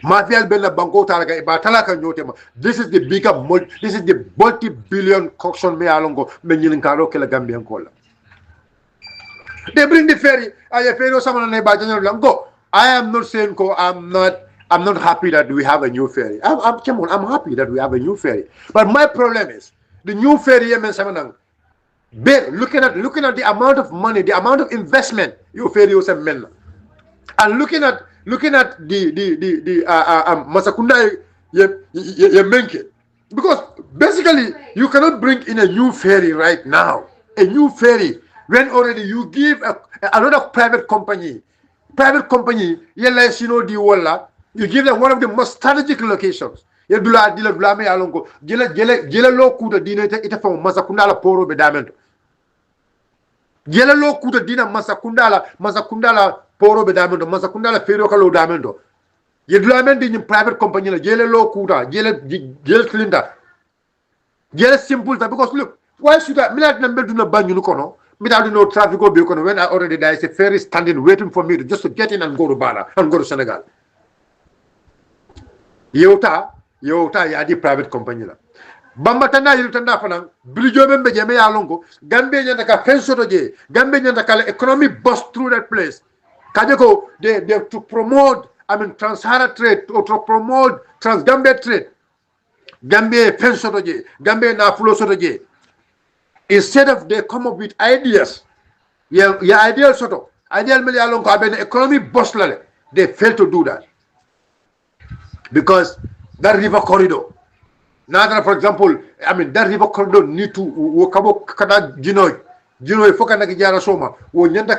Mafia bella banko talaga iba talaka nyotema. This is the bigger this is the multi-billion corruption me alongo me nyilinkaro ke la Gambian kola. They bring the ferry. I ferry someone neighbor go. I am not saying I'm not happy that we have a new ferry. I'm happy that we have a new ferry. But my problem is the new ferry looking at the amount of money, the amount of investment you ferry was a men. And looking at the Masakunda Menke. Because basically you cannot bring in a new ferry right now. A new ferry when already you give another private company, you give them one of the most strategic locations. You do la me alongo. Jela lo kuda dina ite from Masakunda la poro bedamento. Jela lo kuda dina Masakunda la poro bedamento. Masakunda la ferro kalo damento. You do la in private company la jela lo kuda jela cylinder. Jela simple because look, why should I milat nambe do na banyu kono? Without no traffic go when I already there is a ferry standing waiting for me to get in and go to Bala and go to Senegal. Yota ya di private company la. Bambatana yutanda fanang bridge membe jeme ya longo Gambia nyanda ka fenso je Gambia nyanda ka economy bust through that place. Kajeko they to promote trans-Sahara trade or to promote trans-Gambia trade. Gambia fenso je Gambia na fulo so je. Instead of they come up with ideas, ideal sort of ideal million economy bust lale, they fail to do that because that river corridor. Now, for example, that river corridor need to work about kada Ginoy foka na kijara soma. Wonyanda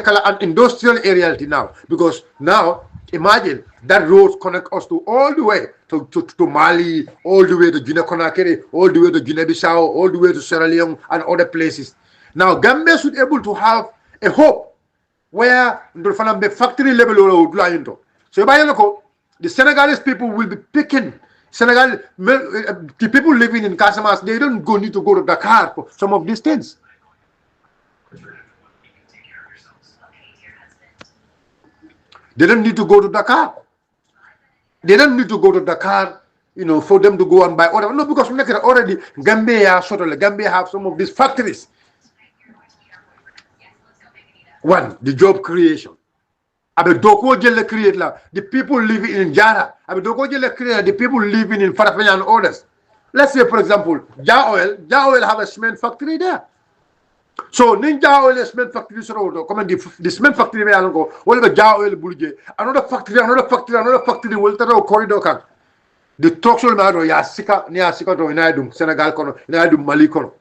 kala an industrial area now because now imagine that road connect us to all the way to Mali, all the way to Guinea-Conakry, all the way to Guinea-Bissau, all the way to Sierra Leone and other places. Now Gambia should be able to have a hope where the factory level so the Senegalese people will be picking the people living in Casamance, they don't need to go to Dakar for some of these things. They don't need to go to Dakar. They don't need to go to Dakar, for them to go and buy whatever. No, because already Gambia have some of these factories. One, the job creation. The people living in Jara. The people living in Farafanya and others. Let's say, for example, Ja Oil have a cement factory there. So Ninja Oil cement factory the cement factory may go whatever Ja Oil bulge another factory will tell corridor kan the toxol maro ya sika to inaidum Senegal kono inaidum Mali kono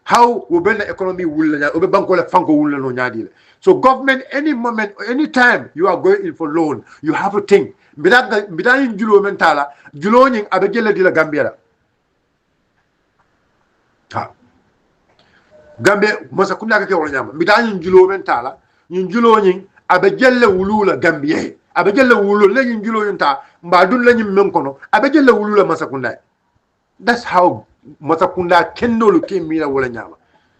how we build the economy will obe banko la fanko will no nyadi. So government any moment any time you are going in for loan you have to think bidan julo mentala julo nying abegele di la Gambia Gambia Masakunda ke wala nyama bidan julo mentala ñun julo ñing abegele wulula Gambia abegele wulu la ñun julo yunta mbadun la ñim men kono abegele wulula Masakunda. That's how Masakunda kendolu ke mira wala nyama.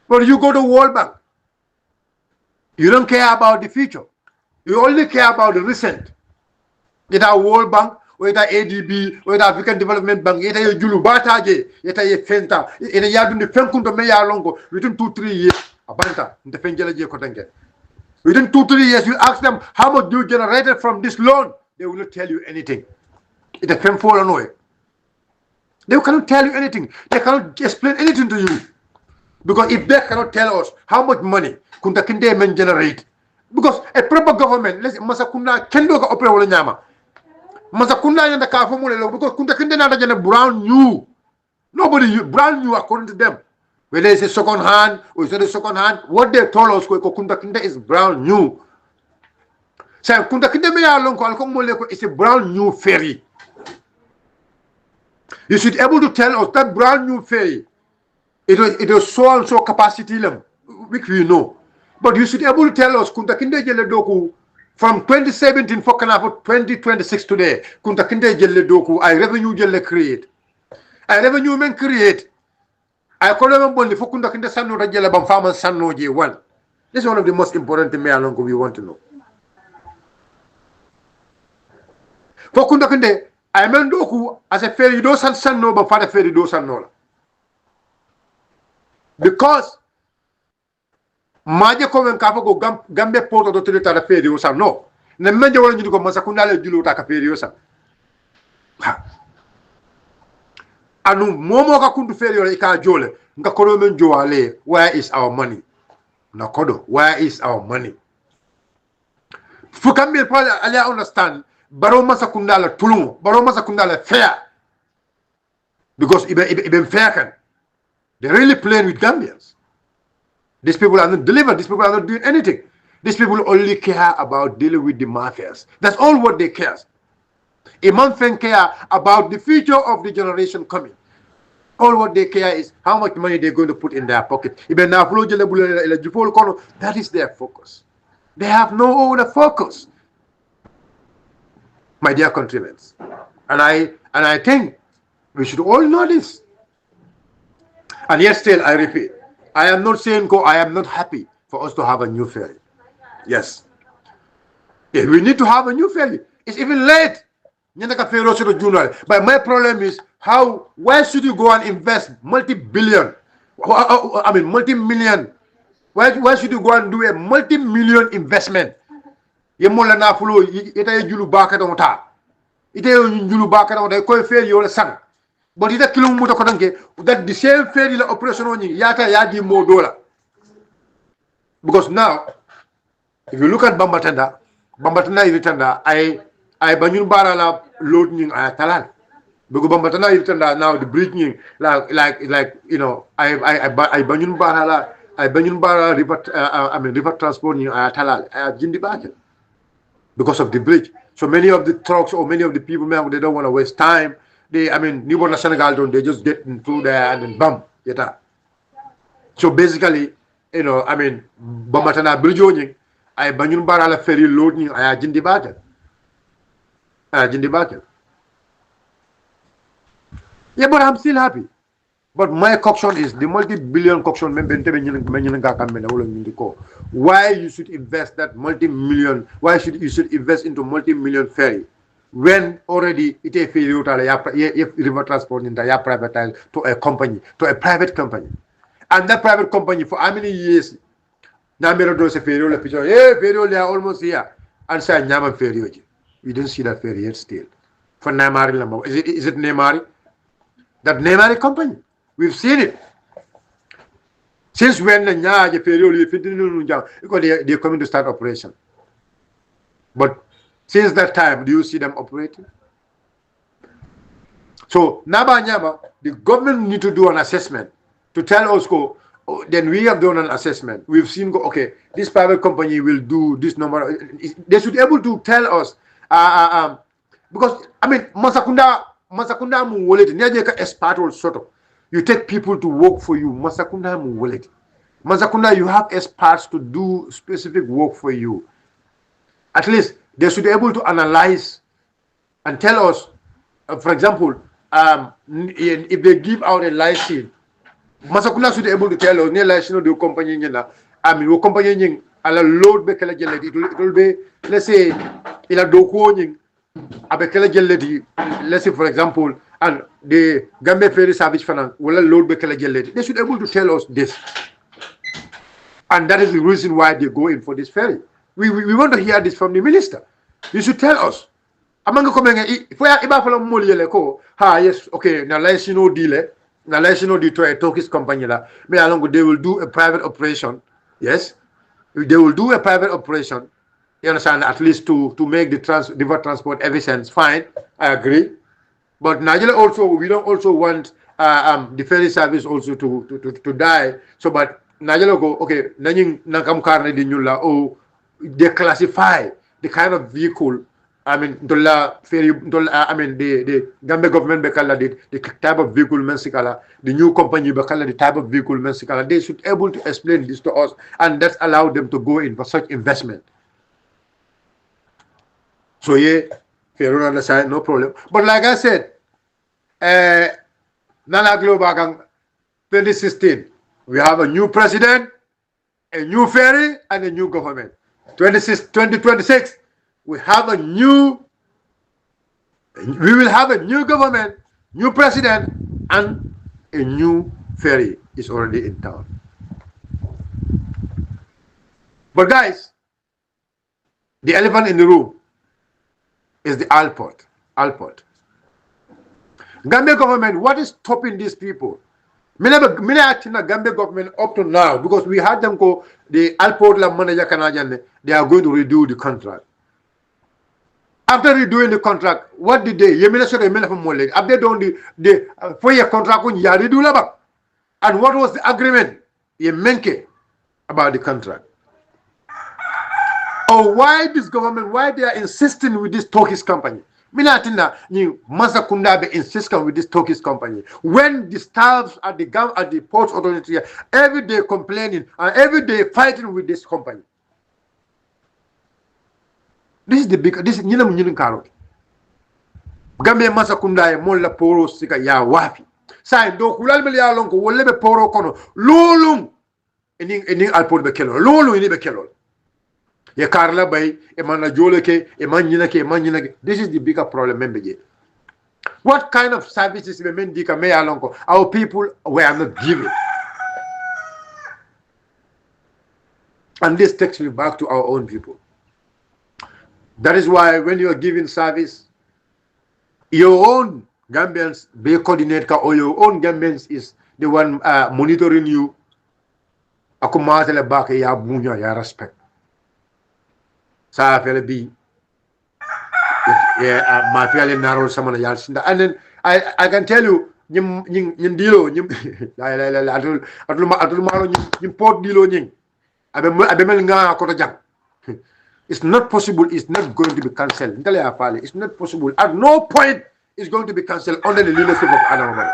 But you go to World Bank, you don't care about the future. You only care about the recent. Either World Bank, or either ADB, or either African Development Bank, either Julu Bataje, either Fenta, either Yadun the Fenkunto Meya Longo, within 2-3 years, Abanta, the Fengelaje Kotange. Within 2-3 years, you ask them how much you generated from this loan, they will not tell you anything. It's a painful annoy. They cannot tell you anything. They cannot explain anything to you. Because if they cannot tell us how much money Kunta Kinde men generate, because a proper government, let's Masakunda Kendo ka opera wala nyama. Masakunda yanda ka formula because Kunta Kinde na jana brand new. Nobody brand new according to them. Whether it's a second hand or it's not a second hand, what they told us Kunta Kinde is brand new. So Kunta Kinde me along ko is a brand new ferry. You should be able to tell us that brand new ferry. It was so and so capacity which we know. But you should be able to tell us Kunta Kinde Jelle Doku from 2017 for 2026 today. Kunta Kinde Jelle Doku I revenue Jelle create. I revenue men create. I call them only for Kunta Kinde Sano Rajela Bam Farmer Sano J1. This is one of the most important things we want to know. Fokunda kende ay men doku as a ferry do san no ba fada ferry do san no la. Because maje ko men ka fa ko gambe poto do tele ta ferry o san no. Ne menje wala ñu ko Masakunda le julo ta ka ferry o san. Anu momo ka kundu ferry o ka jole nga kono men jowale, where is our money? Nakodo, where is our money? Fukambil probably I understand baro Masakunda la tulum, baro Masakunda la fair. Because even fair can. They're really playing with Gambians. These people are not delivered, these people are not doing anything. These people only care about dealing with the mafias. That's all what they care. A man can care about the future of the generation coming. All what they care is how much money they're going to put in their pocket. That is their focus. They have no other focus, my dear countrymen. And I think we should all know this. And yet still, I repeat, I am not saying I am not happy for us to have a new ferry. Yes. Yeah, we need to have a new ferry. It's even late. But my problem is why should you go and invest multi-billion, I mean multi-million? Why should you go and do a multi-million investment? But that the same ferry operation because now if you look at Bambatanda is tanda I banyun bara la load ning ay talal because Bambatanda is tanda now the bridge ning like you know I banyun bara la I banyun bara river river transport ning ay talal ay jindi bakel because of the bridge. So many of the trucks or many of the people they don't want to waste time. Ni bona Senegal don't, they just get through there and then bam, yeta. So basically, you know, Bambatana bridge ning ay banyun bara la ferry load ning ay jindi bakel. Yeah, but I'm still happy. But my caution is the multi-billion caution. Why you should invest that multi-million? Why you should invest into multi-million ferry when already it is river transport in the privatized to a company, to a private company, and that private company for how many years? Now ferry almost here and say Nyaman ferry. We didn't see that ferry yet still. For Neymar, is it Neymar? That Neymar company. We've seen it. Since when the Nyaja ferry because they're coming to start operation. But since that time, do you see them operating? So Naba Nyama, the government need to do an assessment to tell us then we have done an assessment. We've seen okay, this private company will do this number. They should be able to tell us because Masakunda mu wallet nyajeka expert or sort of you take people to work for you. Masakunda mu wallet. Masakunda, you have experts to do specific work for you. At least they should be able to analyze and tell us, for example, if they give out a license, Masakunda should be able to tell us, license the company company ala load be kala jelle it will be, let's say ila doko nying abe kala jelle let's say for example and the Gambia Ferry Service Finance will load be kala jelle they should be able to tell us this, and that is the reason why they go in for this ferry. We want to hear this from the minister. You should tell us amanga komenga if we are iba fala mo yele ko yes okay na license deal na license di to a Turkish company la me along they will do a private operation. Yes, they will do a private operation, you understand, at least to make the river transport efficient. Fine, I agree. But Nigeria also, we don't also want the ferry service also to die. So, but Nigeria go, okay, they classify the kind of vehicle, the Gambia government the type of vehicle mensikala, the new company the type of vehicle mensikala. They should be able to explain this to us, and that's allow them to go in for such investment. So yeah, fair on the side, no problem. But like I said, Nana Global 2016, we have a new president, a new ferry, and a new government. 2026, we have a new We will have a new government, new president, and a new Ferry is already in town. But guys, the elephant in the room is the Alport. Gambia government, what is stopping these people? Many Gambia government up to now, because we had them go, the Alport la manager Canadian, they are going to redo the contract. After redoing the contract, what did they? After done the 4-year contract, and what was the agreement? About the contract. Or why this government, why they are insisting with this Turkish company? Minatina ni Masa Kundabe insisting with this Turkish company. When the staffs at the port authority every day complaining and every day fighting with this company. This is the big, this is Nina Karo. Gambia Masa Kundae Mola Poro Sika Ya Wafi. Sai do kulal melia lonko wolebe poro kono. Lulum ini alport bekelo. Lulu ini bekelo. Ye Karla Bay, Emana Joleke, Emanjinake. This is the bigger problem, member. What kind of services we mean dika me alonko? Our people were not given. And this takes me back to our own people. That is why when you are giving service, your own Gambians be coordinator or your own Gambians is the one monitoring you. Akumatele back ya bunya ya respect. Sa fele bi yeah ma fele narrow samana yal sinda. And then I can tell you nyim dilo nyim la atul malo nyim port dilo nyim abe mel nga ko to jang. It's not possible, it's not going to be cancelled. It's not possible. At no point it's going to be cancelled under the leadership of Adam Barrow.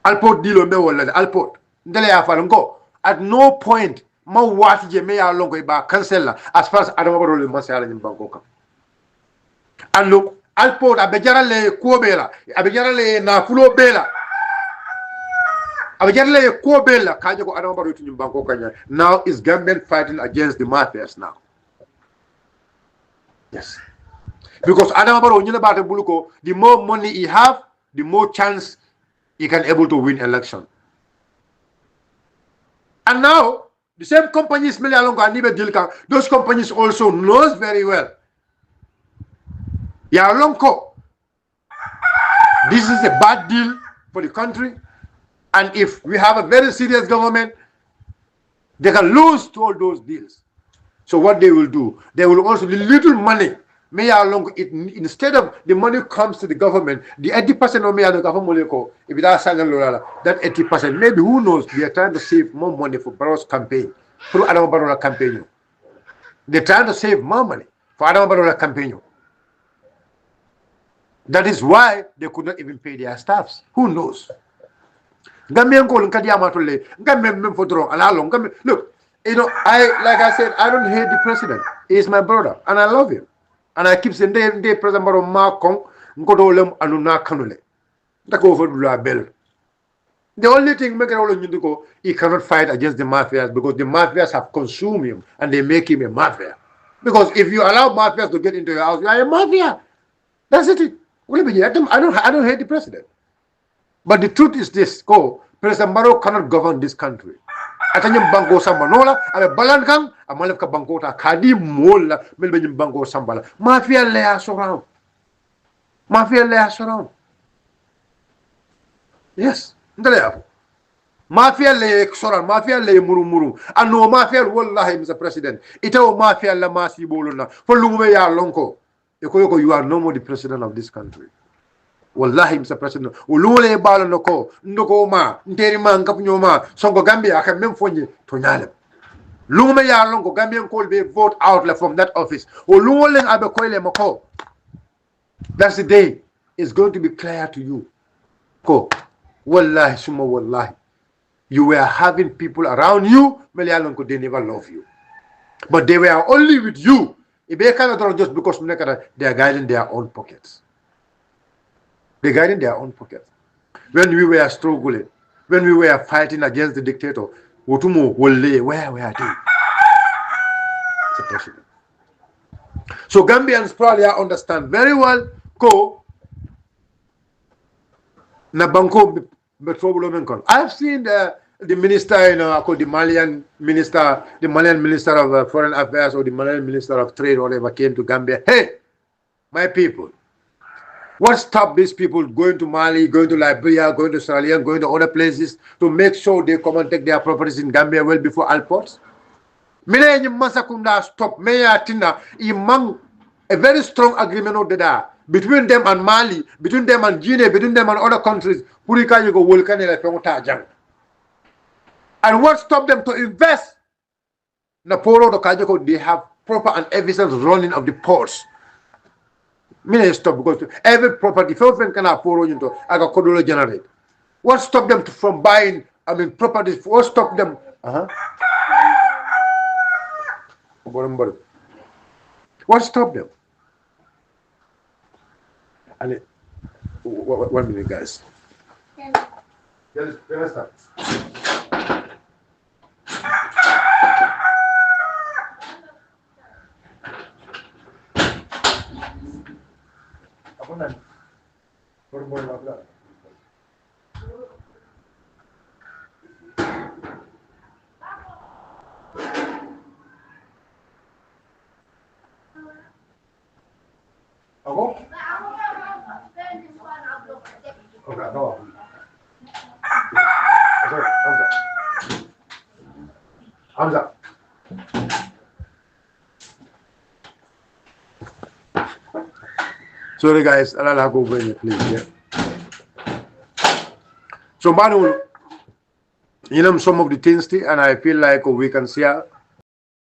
Alport dilo me wala Alport ndele ya fale ngo. At no point ma wati je me ya longo ba cancel as far as Adam Barrow le masala ni banko kam. And look, Alport abejara le kuobela, abejara le na fulo bela. Now is Gambian fighting against the mafias now. Yes. Because the more money he have, the more chance he can able to win election. And now, the same companies, those companies also knows very well. This is a bad deal for the country. And if we have a very serious government, they can lose to all those deals. So what they will do, they will also, the little money, instead of the money comes to the government, the 80% of the government, if that 80%, maybe who knows, they are trying to save more money for Barrow's campaign, through Adam Barrow campaign. They're trying to save more money for Adam Barrow campaign. That is why they could not even pay their staffs. Who knows? Look, you know, like I said, I don't hate the president. He is my brother, and I love him. And I keep saying, the president Barrow Makong, the only thing he cannot fight against the mafias because the mafias have consumed him and they make him a mafia. Because if you allow mafias to get into your house, you are a mafia. That's it. I don't hate the president. But the truth is this, President Barrow cannot govern this country. Atanyam banko sambanola, abe balankang, amalef ka banko ta kadi mola, melbenyim banko sambala. Mafia le surround. Mafia le surround. Yes, ndale hapo. Mafia le surround, mafia le murumuru. Ano mafia wallahi Mr. President. Itaw mafia la masi bolona. For lungume ya lonko. Yoko you are no more the president of this country. Wallahi Mr. President, ulule balo noko, ndoko ma, nteri ma, nkapunyo ma, songo Gambia aka memfonye, tonyale. Lume ya longo, Gambia call be vote out from that office. Ulule abe koile mako. That's the day. It's going to be clear to you. Ko, wallahi, summa wallahi. You were having people around you, Melialonko, they never love you. But they were only with you. Just because they are guiding their own pockets. They guided their own pockets. When we were struggling, when we were fighting against the dictator, where were they? It's a president. So Gambians probably understand very well ko na banko I've seen the minister, you know, the Malian minister of foreign affairs or the Malian minister of trade or whatever came to Gambia. Hey, my people, what stopped these people going to Mali, going to Liberia, going to Sierra Leone, going to other places to make sure they come and take their properties in Gambia well before Alports? Mine Masakunda stop Meya Tina among a very strong agreement of the between them and Mali, between them and Guinea, between them and other countries. And what stopped them to invest? Naporo the Kajako, they have proper and evidence running of the ports. Mine stop because every property, if you can afford into Agakodola generate. What stopped them from buying, properties? What stopped them? What stopped them? And 1 minute, guys. Yes, start. Hamza. Sorry guys, I'll go over here, please. Yeah. So Manu, you know some of the things and I feel like we can share